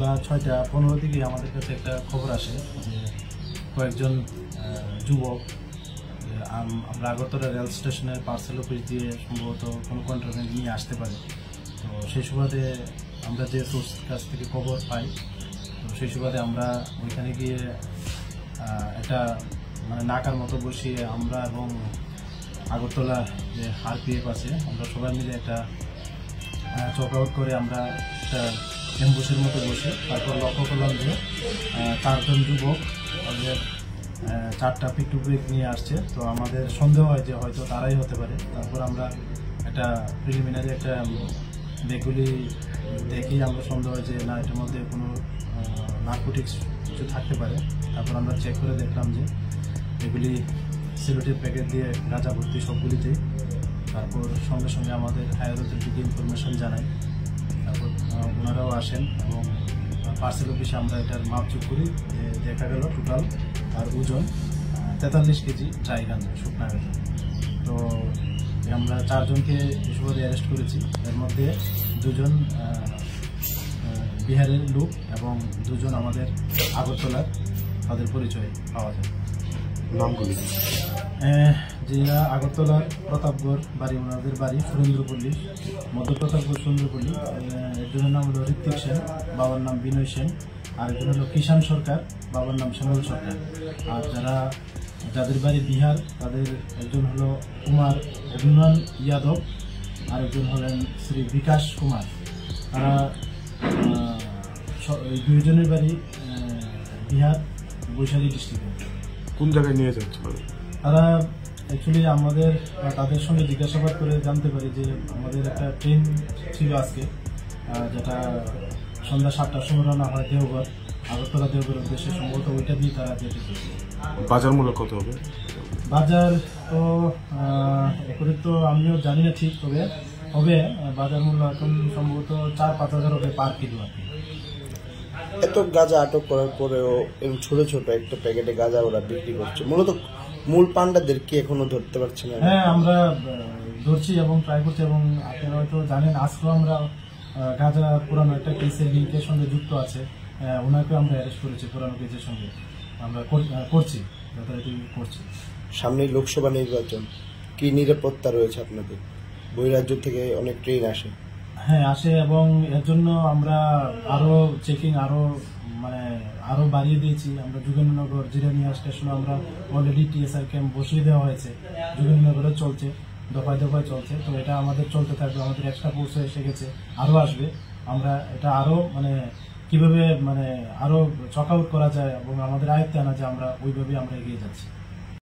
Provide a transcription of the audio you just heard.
বেলা 6:15 দিকে আমাদের কাছে একটা খবর আসে যে কয়েকজন যুবক আমরা আগরতলা রেল স্টেশনের পার্সেল অফিস দিয়ে সম্ভবত কোনো কন্ট্রাভেন্ট নিয়ে আসতে পারে। তো সেই সুবাদে আমরা যে সোর্স কাছ থেকে খবর পাই, তো সেই সুবাদে আমরা ওইখানে গিয়ে একটা মানে নাকার মতো বসিয়ে আমরা এবং আগরতলা যে আরপিএফ আছে আমরা সবাই মিলে একটা চক আউট করে আমরা একটা অ্যাম্বুশের মতো বসে তারপর লক্ষ্য করলাম যে 4 জন যুবক আমাদের 4টা পিক টু পিক নিয়ে আসছে। তো আমাদের সন্দেহ হয় যে হয়তো তারাই হতে পারে। তারপর আমরা একটা প্রিলিমিনারি একটা ব্যাগগুলি দেখেই আমরা সন্দেহ হয় যে না, এটার মধ্যে কোনো নার্কোটিক্স কিছু থাকতে পারে। তারপর আমরা চেক করে দেখলাম যে এগুলি সিলোটের প্যাকেট দিয়ে গাঁজা ভর্তি সবগুলিতেই। তারপর সঙ্গে সঙ্গে আমাদের হায়ার অথরিটিকে ইনফরমেশন জানাই। তারপর ওনারাও আসেন এবং পার্সেল অফিসে আমরা এটার মাপচুপ করি। দেখা গেল টোটাল আর ওজন 43 কেজি ড্রাই গাঁজা, শুকনা গাঁজা। তো আমরা 4 জনকে হিসেবে অ্যারেস্ট করেছি। এর মধ্যে 2 জন বিহারের লোক এবং 2 জন আমাদের আগরতলার, তাদের পরিচয় পাওয়া যায়। নামগুলি যেরা আগরতলার প্রতাপগড় বাড়ি, ওনাদের বাড়ি সুরেন্দ্রপল্লী, মধ্য প্রতাপগড় সুরেন্দ্রপল্লী। একজনের নাম হলো ঋত্বিক সেন, বাবার নাম বিনয় সেন। আর একজন হলো কিষাণ সরকার, বাবার নাম শ্যামল সরকার। আর যাদের বাড়ি বিহার, তাদের একজন হলো কুমার অভিমান যাদব, আর একজন হলেন শ্রী বিকাশ কুমার। তারা এই 2 জনের বাড়ি বিহার বৈশালী ডিস্ট্রিক্টে। কোন জায়গায় নিয়ে যাচ্ছে তারা অ্যাকচুয়ালি আমাদের তাদের সঙ্গে জিজ্ঞাসাবাদ করে জানতে পারি যে আমাদের একটা ট্রেন ছিল আজকে, যেটা সন্ধ্যা 7টার সময় রওনা হয় দেওঘর, আগরতলা দেওঘরের উদ্দেশ্যে। সম্ভবত ওইটা দিয়ে তারা যেতে চেয়েছে। বাজার মূল্য কত হবে? বাজার তো এখন তো আমিও জানি না ঠিক, তবে হবে বাজার মূল্য এখন সম্ভবত 4-5 হাজার হবে পার কিলো আর কি। এত গাঁজা আটক করার পরেও এরকম ছোট ছোট একটা প্যাকেটে গাঁজা ওরা বিক্রি করছে। মূলত মূল পান্ডাদের কি এখনো ধরতে পারছে না? হ্যাঁ, আমরা ধরছি এবং ট্রাই করছি। এবং আপনারা হয়তো জানেন, আজকেও আমরা গাঁজা পুরানো একটা কেসের লিঙ্কের সঙ্গে যুক্ত আছে, ওনাকেও আমরা অ্যারেস্ট করেছি পুরানো কেসের সঙ্গে। আমরা করছি, যথারীতি করছি। সামনেই লোকসভা নির্বাচন, কি নিরাপত্তা রয়েছে আপনাদের? বহিরাজ্য থেকে অনেক ট্রেন আসে। হ্যাঁ, আসে, এবং এর জন্য আমরা আরো চেকিং আরো বাড়িয়ে দিয়েছি। আমরা যোগেন্দ্রনগর জিরানিয়া স্টেশনে আমরা অলরেডি টিএসআর ক্যাম্প বসিয়ে দেওয়া হয়েছে। যোগেন্দ্রনগরে চলছে, দফায় দফায় চলছে। তো এটা আমাদের চলতে থাকবে। আমাদের এক্সট্রা ফোর্স এসে গেছে, আরো আসবে। আমরা এটা আরো কিভাবে আরো চক আউট করা যায় এবং আমাদের আয়ত্তে আনা যায়, আমরা ওইভাবে আমরা এগিয়ে যাচ্ছি।